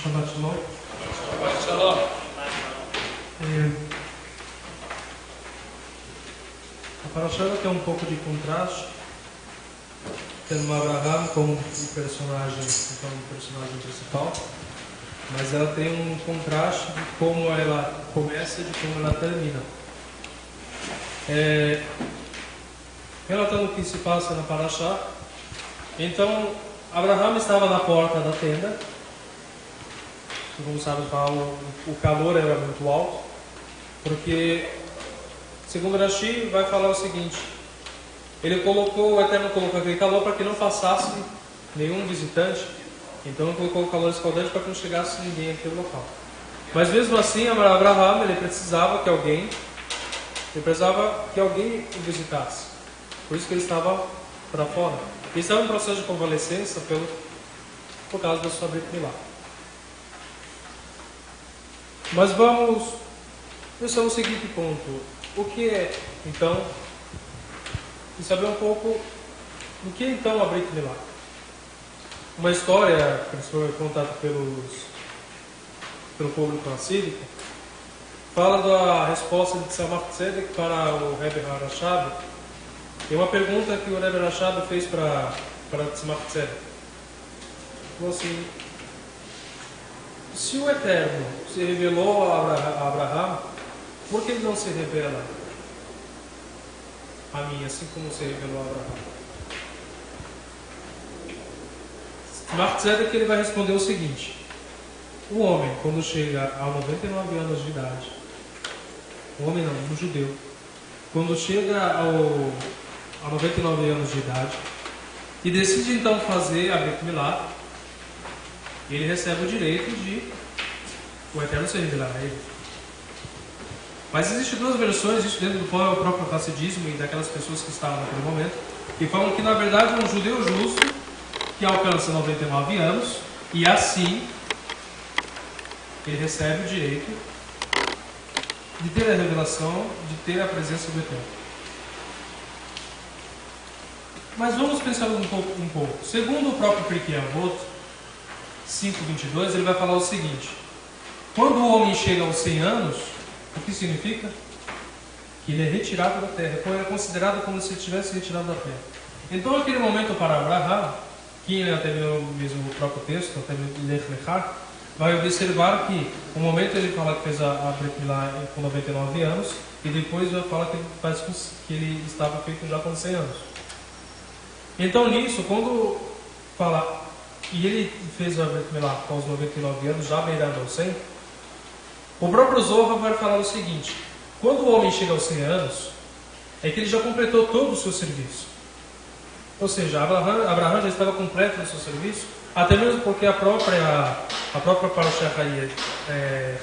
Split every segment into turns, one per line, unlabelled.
Shabbat Shalom.
Shabbat Shalom.
A Parashá tem um pouco de contraste, tendo Abraham como o personagem principal, mas ela tem um contraste de como ela começa e de como ela termina. Relatando o que se passa na Parashá, então Abraham estava na porta da tenda. Como sabe, o calor era muito alto, porque, segundo Rashi, vai falar o seguinte: o Eterno colocou aquele calor para que não passasse nenhum visitante, então ele colocou o calor escaldante para que não chegasse ninguém naquele local. Mas mesmo assim, Abraham, ele precisava que alguém o visitasse, por isso que ele estava para fora. Ele estava em processo de convalescença por causa da sua Brit Milá. Mas vamos pensar no seguinte ponto: o que é, então, e saber um pouco o que é então a Brit Milá. Uma história que foi contada pelo público assírico fala da resposta de Tzemach Tzedek para o Rebbe Rashab. E uma pergunta que o Rebbe Rashab fez para Tzemach Tzedek. Falou assim: se o Eterno se revelou a Abraham, por que ele não se revela a mim, assim como se revelou a Abraham? Tzemach Tzedek, ele vai responder o seguinte: o homem, quando chega a 99 anos de idade, o homem não, um judeu, quando chega a 99 anos de idade e decide então fazer a Brit Milá, ele recebe o direito de o Eterno se revelar a ele. Mas existem duas versões, isso dentro do próprio Hassidismo e daquelas pessoas que estavam naquele momento, que falam que na verdade um judeu justo que alcança 99 anos e assim ele recebe o direito de ter a revelação, de ter a presença do Eterno. Mas vamos pensar um pouco. Segundo o próprio Pirkei Avot 5:22, ele vai falar o seguinte: quando o homem chega aos 100 anos, o que significa? Que ele é retirado da terra, ele é considerado como se ele tivesse retirado da terra. Então, aquele momento para Abraham, que até mesmo o próprio texto, até Lech Lechá, vai observar que o momento ele fala que fez a Brit Milá com 99 anos, e depois vai falar que ele estava feito já com 100 anos. Então, nisso, quando fala e ele fez a Brit Milá com os 99 anos, já beirando aos 100, o próprio Zohar vai falar o seguinte: quando o homem chega aos 100 anos, é que ele já completou todo o seu serviço. Ou seja, Abraham já estava completo no seu serviço, até mesmo porque a própria Parashá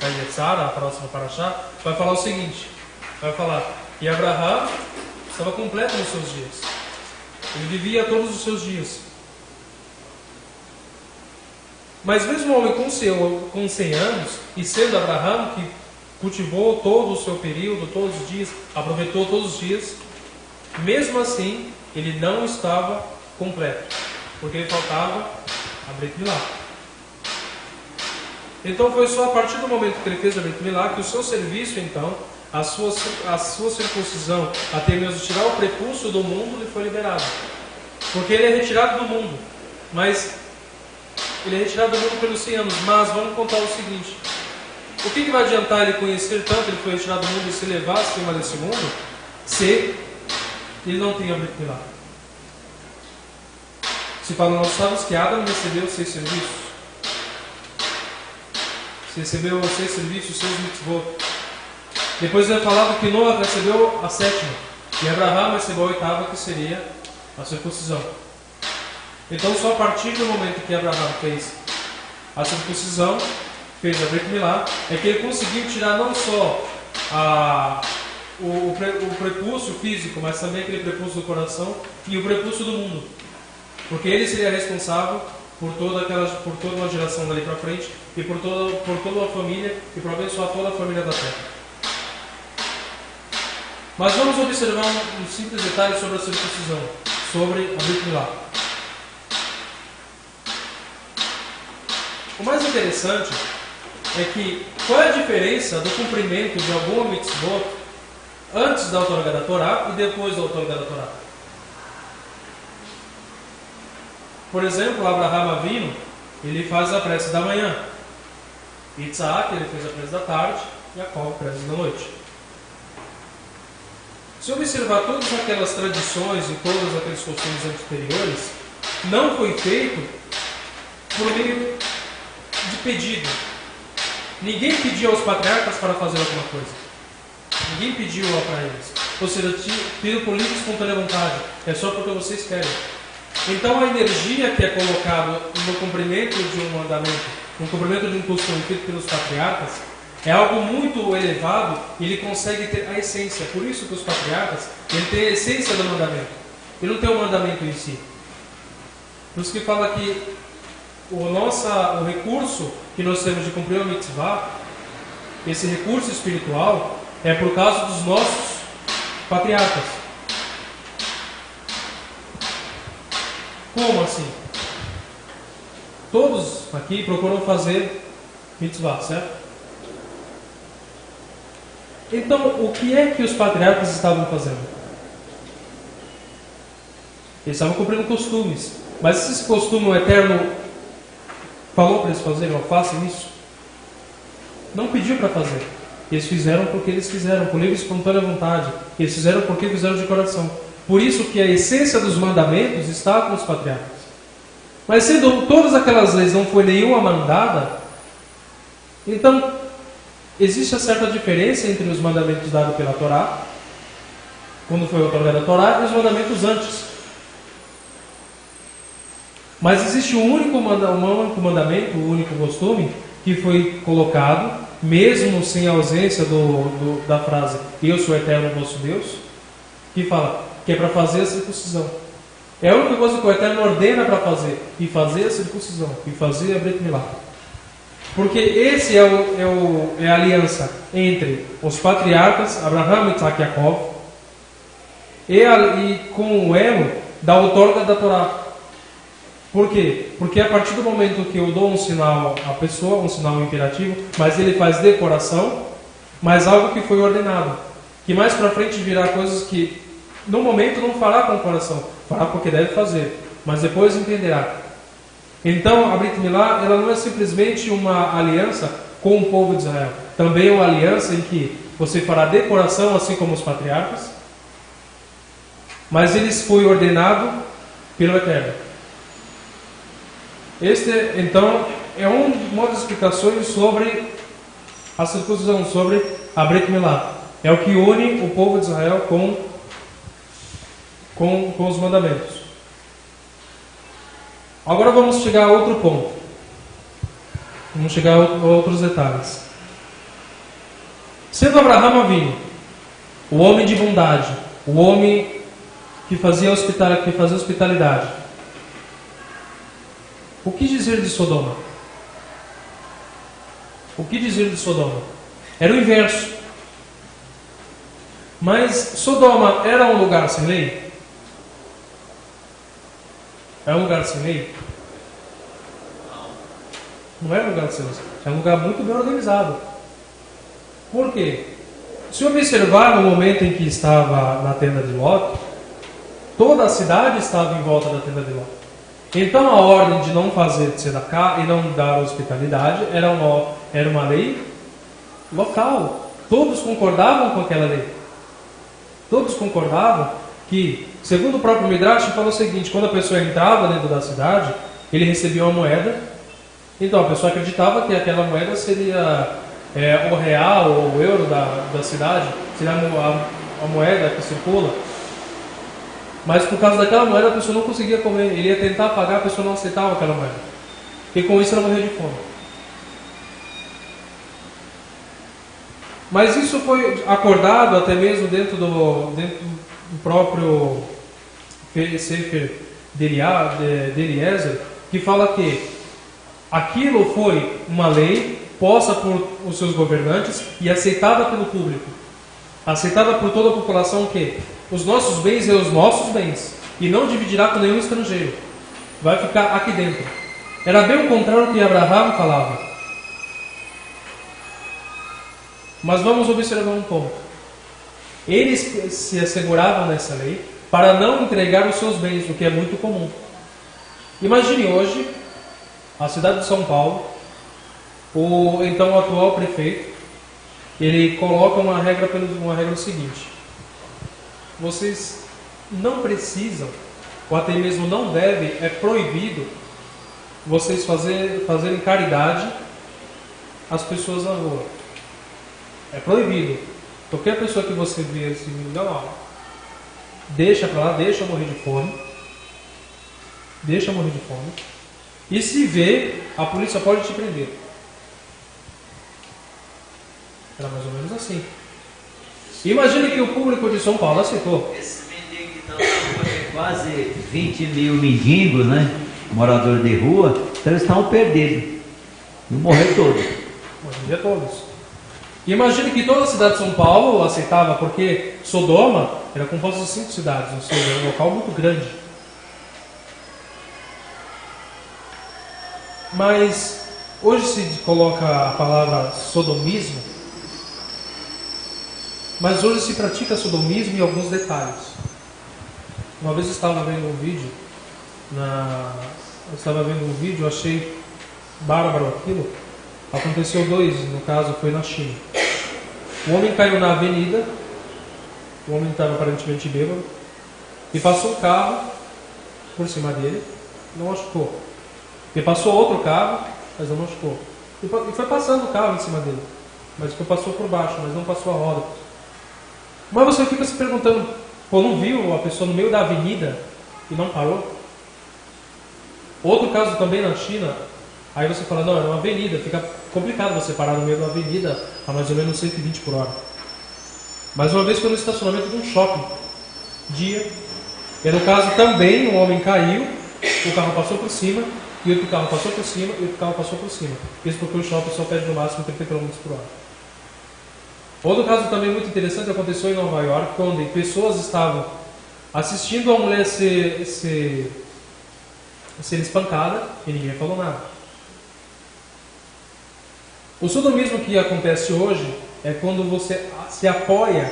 Hayetzara, a próxima Parashá, vai falar o seguinte: vai falar que Abraham estava completo nos seus dias, ele vivia todos os seus dias. Mas mesmo o homem com 100 anos, e sendo Abraham, que cultivou todo o seu período, todos os dias, aproveitou todos os dias, mesmo assim, ele não estava completo, porque ele faltava a Brit Milá. Então foi só a partir do momento que ele fez a Brit Milá que o seu serviço, então, a sua circuncisão, até mesmo tirar o prepúcio do mundo, lhe foi liberado. Porque ele é retirado do mundo, mas ele é retirado do mundo pelos 100 anos. Mas vamos contar o seguinte: o que vai adiantar ele conhecer tanto, ele foi retirado do mundo e se levar acima desse mundo, se ele não tem a Brit Milá? Se fala, nós sabemos que Adam recebeu 6 serviços. Se recebeu os 6 serviços, 6 mitzvot. Depois é falado que Noah recebeu a 7ª, e Abraham recebeu a 8ª, que seria a circuncisão. Então, só a partir do momento que Abraham fez a circuncisão, fez a Brit Milá, é que ele conseguiu tirar não só o prepúcio físico, mas também aquele prepúcio do coração e o prepúcio do mundo. Porque ele seria responsável por toda uma geração dali para frente e por toda uma família e por abençoar toda a família da terra. Mas vamos observar um simples detalhe sobre a circuncisão, sobre a Brit Milá. O mais interessante é que qual é a diferença do cumprimento de alguma mitzvot antes da outorga da Torá e depois da outorga da Torá? Por exemplo, Abraham Avinu, ele faz a prece da manhã. Isaac, ele fez a prece da tarde. Jacó, a prece da noite. Se observar todas aquelas tradições e todos aqueles costumes anteriores, não foi feito por meio de pedido. Ninguém pediu aos patriarcas para fazer alguma coisa. Ninguém pediu para eles. Ou seja, pediram por livre e espontânea vontade. É só porque vocês querem. Então a energia que é colocada no cumprimento de um mandamento, no cumprimento de um costume feito pelos patriarcas, é algo muito elevado e ele consegue ter a essência. Por isso que os patriarcas, ele tem a essência do mandamento. Ele não tem o mandamento em si. Por isso que fala que o recurso que nós temos de cumprir a mitzvah, esse recurso espiritual, é por causa dos nossos patriarcas. Como assim? Todos aqui procuram fazer mitzvah, certo? Então, o que é que os patriarcas estavam fazendo? Eles estavam cumprindo costumes. Mas se esse costume o Eterno falou para eles fazerem, ou façam isso, não pediu para fazer. Eles fizeram porque eles fizeram, por livre e espontânea vontade. Eles fizeram porque fizeram de coração. Por isso que a essência dos mandamentos está com os patriarcas. Mas sendo todas aquelas leis não foi nenhuma mandada, então existe a certa diferença entre os mandamentos dados pela Torá, quando foi outorgada a Torá, e os mandamentos antes. Mas existe um único mandamento, um único costume, que foi colocado, mesmo sem a ausência da frase "Eu sou eterno vosso Deus", que fala que é para fazer a circuncisão. É a única coisa que o Eterno ordena para fazer, e fazer a circuncisão, e fazer a Brit Milá. Porque esse é a aliança entre os patriarcas, Abraham, Isaac e Jacó, e com o elo da outorga da Torá. Por quê? Porque a partir do momento que eu dou um sinal à pessoa, um sinal imperativo, mas ele faz de coração, mas algo que foi ordenado, que mais para frente virá coisas que no momento não fará com o coração, fará porque deve fazer, mas depois entenderá. Então a Brit Milá, ela não é simplesmente uma aliança com o povo de Israel, também é uma aliança em que você fará de coração, assim como os patriarcas, mas eles foi ordenado pelo Eterno. Este, então, é uma das explicações sobre a circuncisão, sobre a Brit Milá. É o que une o povo de Israel com os mandamentos. Agora vamos chegar a outro ponto. Vamos chegar a outros detalhes. Sendo Abraham Avinu, o homem de bondade, o homem que fazia hospitalidade, o que dizer de Sodoma? O que dizer de Sodoma? Era o inverso. Mas Sodoma era um lugar sem lei? É um lugar sem lei? Não era um lugar sem lei. É um lugar muito bem organizado. Por quê? Se observar no momento em que estava na tenda de Lot, toda a cidade estava em volta da tenda de Lot. Então a ordem de não fazer tzedakah e não dar hospitalidade era uma lei local. Todos concordavam com aquela lei. Todos concordavam que, segundo o próprio Midrash, fala o seguinte: quando a pessoa entrava dentro da cidade, ele recebia uma moeda. Então a pessoa acreditava que aquela moeda seria o real ou o euro da cidade, seria a moeda que circula. Mas por causa daquela moeda a pessoa não conseguia comer. Ele ia tentar pagar, a pessoa não aceitava aquela moeda. E com isso ela morreu de fome. Mas isso foi acordado até mesmo dentro do próprio Sefer de Eliezer, que fala que aquilo foi uma lei posta por os seus governantes e aceitada pelo público. Aceitada por toda a população, que os nossos bens é os nossos bens, e não dividirá com nenhum estrangeiro. Vai ficar aqui dentro. Era bem o contrário do que Abraão falava. Mas vamos observar um ponto. Eles se asseguravam nessa lei para não entregar os seus bens, o que é muito comum. Imagine hoje, a cidade de São Paulo, o então atual prefeito, ele coloca uma regra seguinte: vocês não precisam, ou até mesmo não devem, é proibido vocês fazerem caridade às pessoas na rua. É proibido. Qualquer pessoa que você vê assim, não, deixa pra lá, deixa morrer de fome. Deixa morrer de fome. E se vê, a polícia pode te prender. Era mais ou menos assim. Imagine que o público de São Paulo aceitou.
Esses mendigos que estão na rua, tem quase 20 mil mendigos, né? Moradores de rua, então eles estão perdidos. Vão morrer todos.
Morrer todos. Imagine que toda a cidade de São Paulo aceitava, porque Sodoma era composta de 5 cidades, ou seja, era um local muito grande. Mas hoje se coloca a palavra sodomismo, mas hoje se pratica sodomismo em alguns detalhes. Uma vez eu estava vendo um vídeo, eu achei bárbaro aquilo. Aconteceu 2, no caso foi na China. O homem caiu na avenida, o homem estava aparentemente bêbado, e passou um carro por cima dele, não machucou. E passou outro carro, mas não machucou. E foi passando o carro em cima dele, mas passou por baixo, mas não passou a roda. Mas você fica se perguntando, não viu a pessoa no meio da avenida e não parou? Outro caso também na China, aí você fala, não, é uma avenida, fica complicado você parar no meio da avenida a mais ou menos 120 por hora. Mas uma vez foi no estacionamento de um shopping, e no caso também um homem caiu, o carro passou por cima, e outro carro passou por cima, e outro carro passou por cima. Isso porque o shopping só pede no máximo 30 km por hora. Outro caso também muito interessante aconteceu em Nova York, onde pessoas estavam assistindo a mulher ser espancada e ninguém falou nada. O sodomismo que acontece hoje é quando você se apoia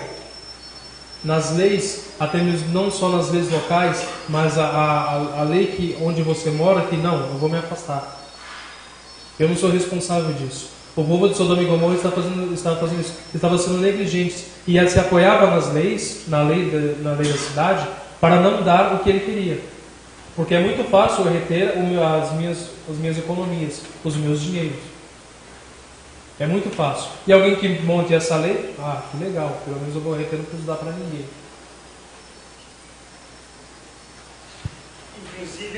nas leis, até mesmo não só nas leis locais, mas a lei onde você mora, que não, eu vou me afastar. Eu não sou responsável disso. O povo de Sodoma e Gomorra estava sendo negligente e se apoiava nas leis, na lei da cidade, para não dar o que ele queria. Porque é muito fácil eu reter as minhas economias, os meus dinheiros. É muito fácil. E alguém que monte essa lei, que legal, pelo menos eu vou reter, não preciso dar para ninguém.
Inclusive,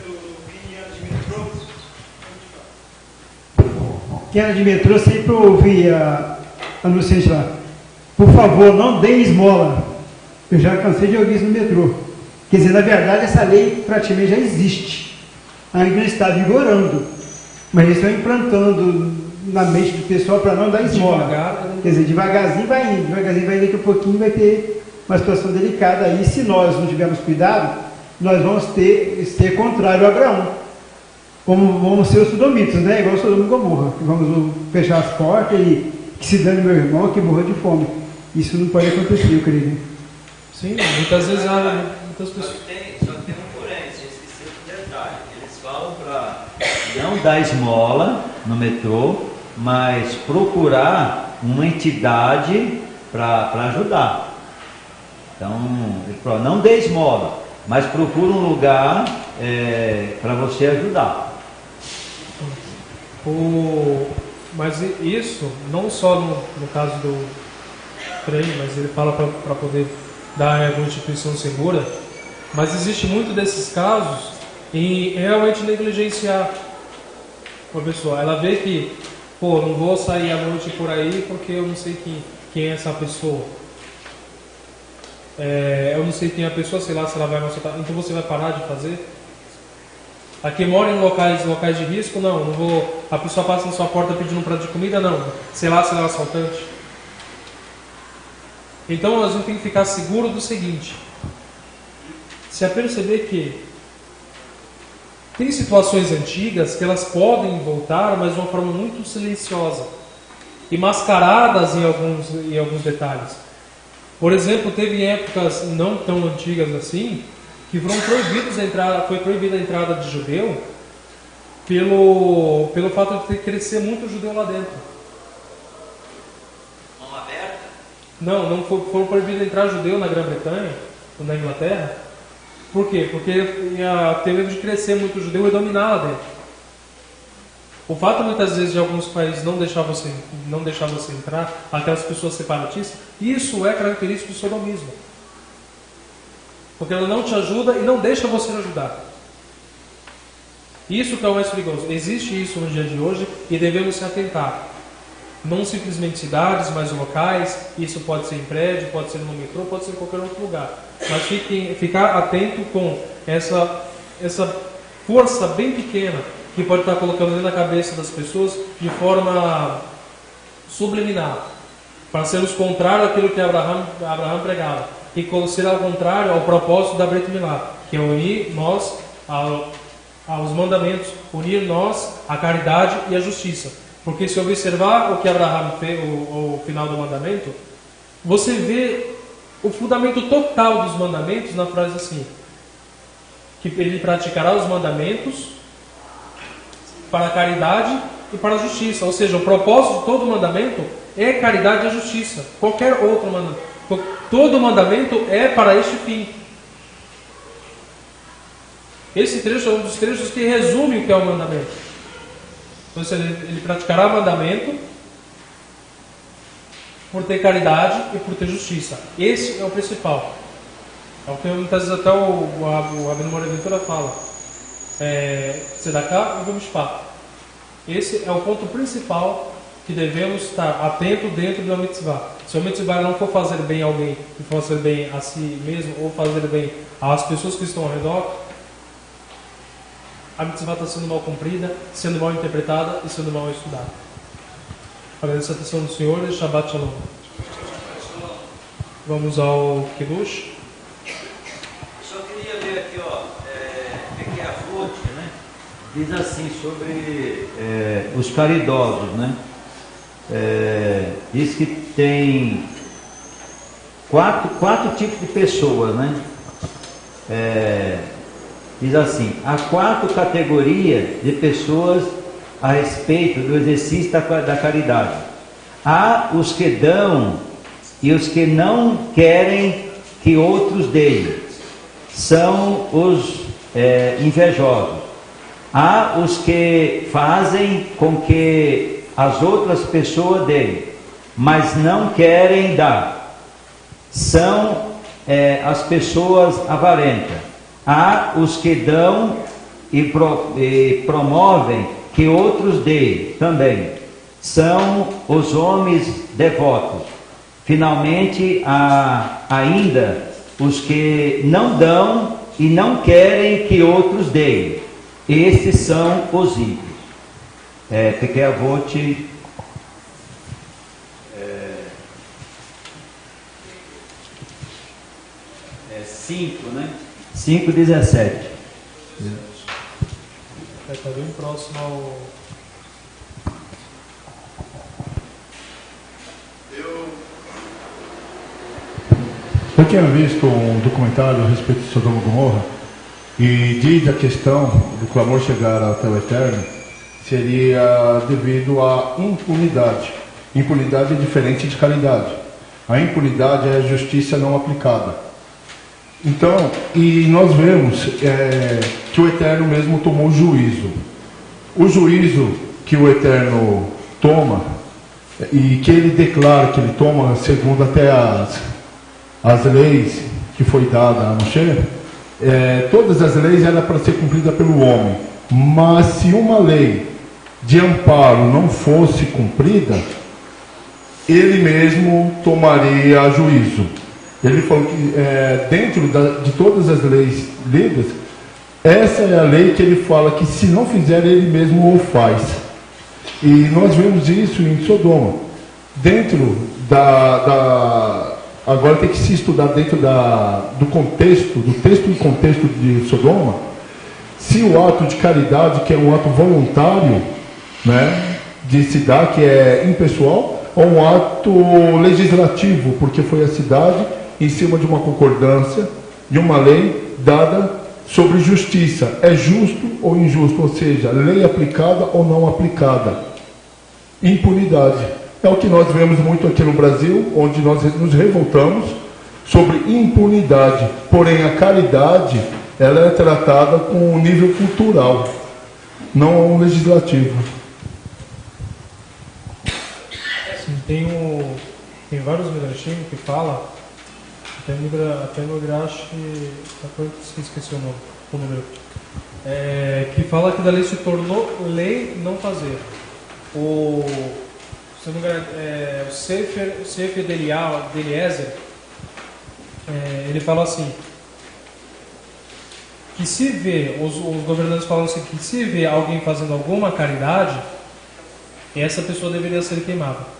eu vi em de metrô. Quem era de metrô sempre ouvia anunciante lá: por favor, não dê esmola. Eu já cansei de ouvir isso no metrô. Quer dizer, na verdade, essa lei praticamente já existe. Ainda não está vigorando. Mas eles estão implantando na mente do pessoal para não dar esmola. Quer dizer, devagarzinho vai indo, daqui a pouquinho vai ter uma situação delicada aí. Se nós não tivermos cuidado, nós vamos ser contrário a Abraão. Como vamos ser os sodomitas, né? Igual o Sodoma e Gomorra. Vamos fechar as portas e que se dane meu irmão que morra de fome. Isso não pode acontecer, eu creio.
Sim, muitas vezes muitas pessoas.
Só que tem um porém, você esqueceu um detalhe. Eles falam para não dar esmola no metrô, mas procurar uma entidade para ajudar. Então, eles falam, não dê esmola, mas procura um lugar para você ajudar.
Mas isso, não só no caso do trem, mas ele fala para poder dar alguma instituição segura, mas existe muito desses casos em realmente negligenciar uma pessoa. Ela vê que, não vou sair à noite por aí porque eu não sei quem é essa pessoa. Eu não sei quem é a pessoa, sei lá se ela vai me assaltar. Então você vai parar de fazer? Aqui mora em locais de risco? Não vou. A pessoa passa na sua porta pedindo um prato de comida? Não. Sei lá se ela é assaltante. Então a gente tem que ficar seguro do seguinte: se a perceber que Tem situações antigas que elas podem voltar, mas de uma forma muito silenciosa e mascaradas em alguns detalhes. Por exemplo, teve épocas não tão antigas assim que foi proibida a entrada de judeu pelo fato de crescer muito judeu lá dentro.
Mão aberta?
Não foram proibidos entrar judeu na Grã-Bretanha ou na Inglaterra. Por quê? Porque teve medo de crescer muito judeu e dominar lá dentro. O fato muitas vezes de alguns países não deixar você entrar, aquelas pessoas separatistas, isso é característico do sodomismo. Porque ela não te ajuda e não deixa você ajudar. Isso que é o mais perigoso. Existe isso no dia de hoje e devemos se atentar. Não simplesmente cidades, mas locais. Isso pode ser em prédio, pode ser no metrô, pode ser em qualquer outro lugar. Mas ficar atento com essa força bem pequena que pode estar colocando dentro da cabeça das pessoas de forma subliminar, para sermos contrário àquilo que Abraão pregava, e ser ao contrário ao propósito da Brit Milá, que é unir nós aos mandamentos, unir nós à caridade e à justiça. Porque se observar o que Abraão fez, o final do mandamento, você vê o fundamento total dos mandamentos na frase assim, que ele praticará os mandamentos para a caridade e para a justiça. Ou seja, o propósito de todo mandamento é caridade e a justiça. Qualquer outro mandamento. Todo mandamento é para este fim. Esse trecho é um dos trechos que resume o que é o mandamento. Ou seja, ele praticará o mandamento por ter caridade e por ter justiça. Esse é o principal. É o que muitas vezes até o Abel Moreventura fala. Tzedakah e Mishpat. Esse é o ponto principal que devemos estar atento dentro de uma mitzvah. Se a mitzvah não for fazer bem a alguém, e for fazer bem a si mesmo, ou fazer bem às pessoas que estão ao redor, a mitzvah está sendo mal cumprida, sendo mal interpretada e sendo mal estudada. Agradeço a atenção do Senhor e Shabbat Shalom. Vamos ao Kiddush.
Só queria ler aqui, Pequena Fonte, né? Diz assim sobre os caridosos, né? Diz que tem quatro tipos de pessoas, né? Diz assim: há 4 categorias de pessoas a respeito do exercício da caridade. Há os que dão e os que não querem que outros deem. São os invejosos. Há os que fazem com que as outras pessoas deem, mas não querem dar. São as pessoas avarentas. Há os que dão e promovem que outros deem também. São os homens devotos. Finalmente, há ainda os que não dão e não querem que outros deem. Esses são os ímpios. Pequena Fonte 5, né? 5:17.
Está bem próximo ao...
Eu tinha visto um documentário a respeito de Sodoma e Gomorra e diz a questão do clamor chegar até o Eterno seria devido à impunidade. Impunidade é diferente de caridade. A impunidade é a justiça não aplicada. Então, e nós vemos que o Eterno mesmo tomou juízo. O juízo que o Eterno toma e que ele declara que ele toma segundo até as leis que foi dada a Moshe, todas as leis eram para ser cumpridas pelo homem. Mas se uma lei de amparo não fosse cumprida, ele mesmo tomaria juízo. Ele falou que dentro de todas as leis lidas, essa é a lei que ele fala que se não fizer, ele mesmo o faz. E nós vemos isso em Sodoma. Dentro agora tem que se estudar dentro do contexto, do texto e contexto de Sodoma, se o ato de caridade, que é um ato voluntário, né, de se dar, que é impessoal, ou um ato legislativo, porque foi a cidade em cima de uma concordância, de uma lei dada sobre justiça. É justo ou injusto, ou seja, lei aplicada ou não aplicada. Impunidade. É o que nós vemos muito aqui no Brasil, onde nós nos revoltamos sobre impunidade. Porém, a caridade, ela é tratada com um nível cultural, não legislativo.
Sim, tem vários midrashim que fala, até no Midrash, esqueci o número, que fala que da lei se tornou lei não fazer. Se não me engano, o Sefer de Eliezer, ele fala assim, que se vê, os governantes falam assim, que se vê alguém fazendo alguma caridade, essa pessoa deveria ser queimada.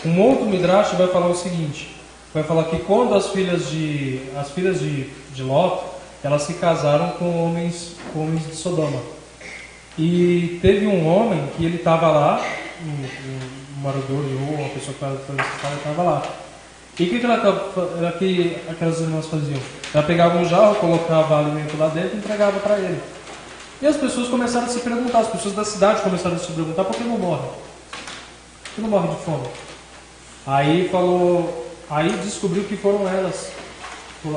Um outro Midrash vai falar o seguinte, vai falar que quando as filhas de Lot, elas se casaram com homens de Sodoma. E teve um homem que ele estava lá, um morador de rua, uma pessoa que estava lá. E o que aquelas irmãs faziam? Ela pegava um jarro, colocava alimento lá dentro e entregava para ele. E as pessoas começaram a se perguntar, as pessoas da cidade começaram a se perguntar por que não morre? Por que não morre de fome? Aí descobriu que foram elas.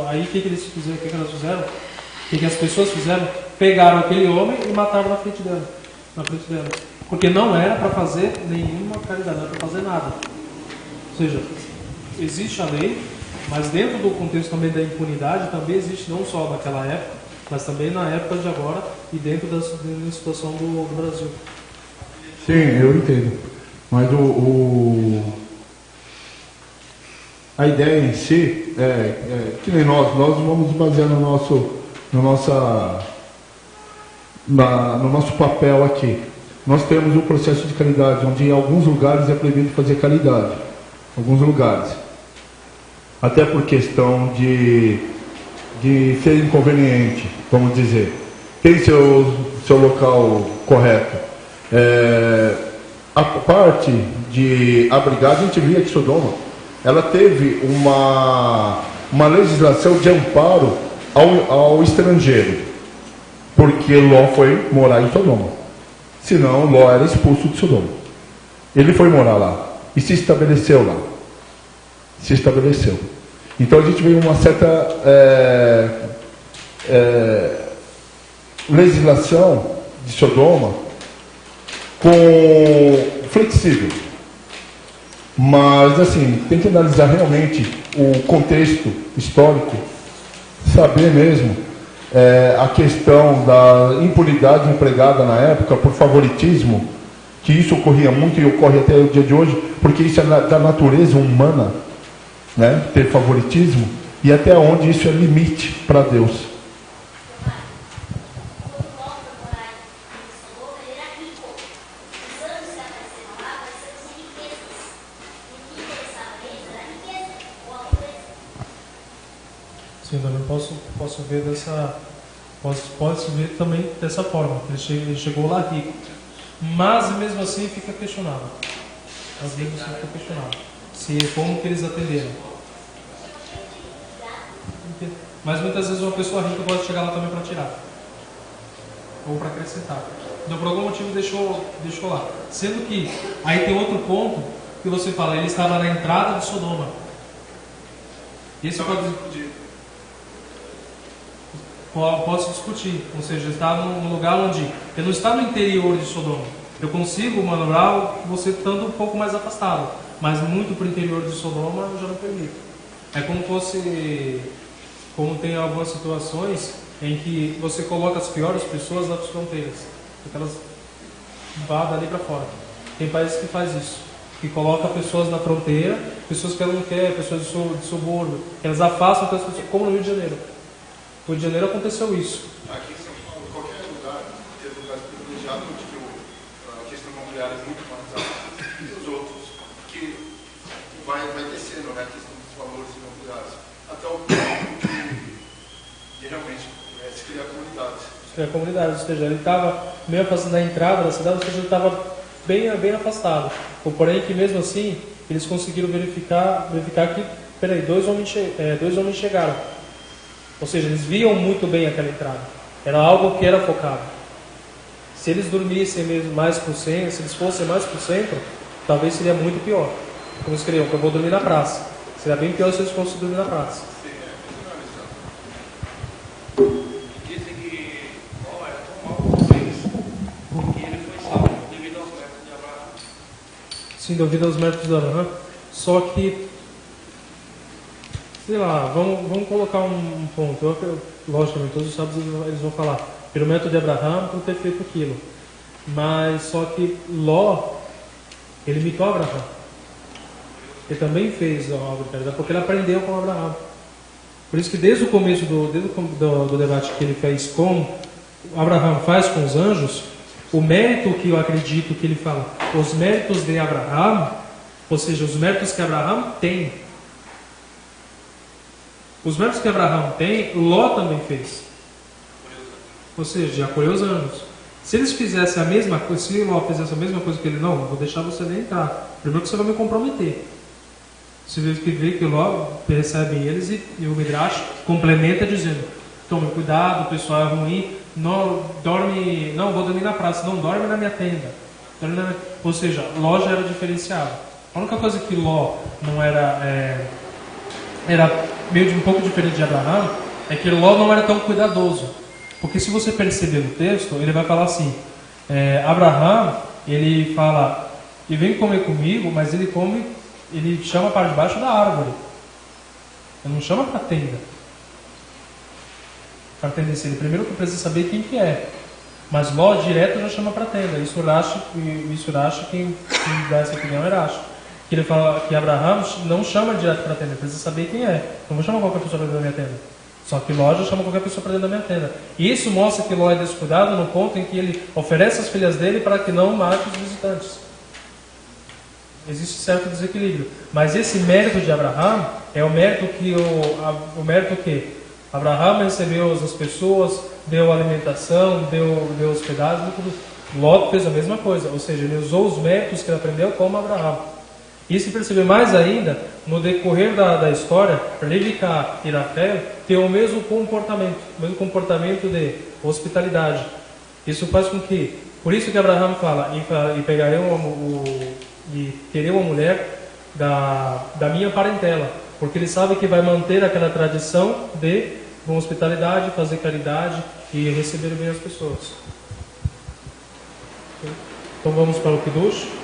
Aí o que eles fizeram? O que elas fizeram? O que as pessoas fizeram? Pegaram aquele homem e mataram na frente dela. Porque não era para fazer nenhuma caridade, não era para fazer nada. Ou seja, existe a lei, mas dentro do contexto também da impunidade, também existe não só naquela época, mas também na época de agora e dentro da situação do Brasil.
Sim, eu entendo. Mas a ideia em si que nem nós vamos basear no nosso papel aqui. Nós temos o processo de caridade, onde em alguns lugares é proibido fazer caridade. Alguns lugares. Até por questão de ser inconveniente, vamos dizer. Tem seu local correto. A parte de abrigar, a gente via que Sodoma, ela teve uma legislação de amparo ao estrangeiro, porque Ló foi morar em Sodoma. Senão Ló era expulso de Sodoma. Ele foi morar lá e se estabeleceu lá. Então a gente vê uma certa legislação de Sodoma flexível. Mas assim, tem que analisar realmente o contexto histórico, saber mesmo a questão da impunidade empregada na época por favoritismo, que isso ocorria muito e ocorre até o dia de hoje, porque isso é da natureza humana, né? Ter favoritismo, e até onde isso é limite para Deus.
Sim, também posso ver pode-se ver também dessa forma, ele chegou lá rico, mas mesmo assim fica questionável. Às vezes fica questionável se como que eles atenderam. Mas muitas vezes uma pessoa rica pode chegar lá também para tirar ou para acrescentar. Então por algum motivo deixou lá. Sendo que aí tem outro ponto que você fala, ele estava na entrada de Sodoma. Esse pode se discutir, ou seja, está num lugar onde ele não está no interior de Sodoma. Eu consigo manobrar você estando um pouco mais afastado, mas muito para o interior de Sodoma eu já não permito. É como tem algumas situações em que você coloca as piores pessoas nas fronteiras, porque elas vadam ali para fora. Tem países que faz isso, que coloca pessoas na fronteira, pessoas que ela não quer, pessoas de subúrbio, elas afastam as pessoas, como no Rio de Janeiro. No Rio de Janeiro aconteceu isso.
Aqui em São Paulo, qualquer lugar, tem lugares privilegiados onde a questão imobiliária é muito mais alta que os outros, que vai descendo, né, a questão dos valores imobiliários, até o ponto de realmente se criar comunidades.
comunidades, ou seja, ele estava meio afastado da entrada da cidade, ou seja, ele estava bem afastado. Porém, que mesmo assim, eles conseguiram verificar que, dois homens chegaram. Ou seja, eles viam muito bem aquela entrada. Era algo que era focado. Se eles dormissem mesmo mais para o centro, se eles fossem mais para o centro, talvez seria muito pior. Como eles queriam, que eu vou dormir na praça. Seria bem pior se eles fossem dormir na praça.
Dizem que Ló era tão mal como eles, que ele foi salvo devido aos métodos de Abraão.
Sim, devido aos métodos de Abraão. Só que, sei lá, vamos colocar um ponto. Logicamente, todos os sábados eles vão falar pelo método de Abraão por ter feito aquilo. Mas só que Ló, ele imitou Abraão. Ele também fez algo de caridade, porque ele aprendeu com Abraão. Por isso que desde o começo do debate que ele fez com Abraão faz com os anjos, o mérito que eu acredito que ele fala, os méritos de Abraão, ou seja, os méritos que Abraão tem. Os méritos que Abraão tem, Ló também fez. Ou seja, já acolheu os anjos. Se eles fizessem a mesma coisa, se Ló fizesse a mesma coisa que ele, não vou deixar você nem entrar. Primeiro que você vai me comprometer. Você vê que Ló recebe eles e o Midrash complementa dizendo: tome cuidado, o pessoal é ruim, não vou dormir na praça, não dorme na minha tenda. Ou seja, Ló já era diferenciado. A única coisa que Ló não era meio de um pouco diferente de Abraão é que Ló não era tão cuidadoso. Porque se você perceber no texto, ele vai falar assim: Abraão, ele fala, e vem comer comigo, mas ele chama para debaixo da árvore. Ele não chama para a tenda. Para atender ele primeiro que precisa saber quem que é. Mas Ló direto já chama para a tenda. Isso Rashi, quem dá essa opinião é Rashi. Que ele fala que Abraão não chama direto para a tenda, precisa saber quem é. Não vou chamar qualquer pessoa para dentro da minha tenda. Só que Ló já chama qualquer pessoa para dentro da minha tenda. E isso mostra que Ló é descuidado no ponto em que ele oferece as filhas dele para que não mate os visitantes. Existe certo desequilíbrio. Mas esse mérito de Abraão é o mérito que Abraão recebeu as pessoas, deu alimentação, deu hospedagem, tudo. Ló fez a mesma coisa, ou seja, ele usou os méritos que ele aprendeu como Abraão. E se perceber mais ainda, no decorrer da história, Rivka e Rachel têm o mesmo comportamento de hospitalidade. Isso faz com que, por isso que Abraão fala, e terei uma mulher da minha parentela, porque ele sabe que vai manter aquela tradição de hospitalidade, fazer caridade e receber bem as pessoas. Então vamos para o Kiddush.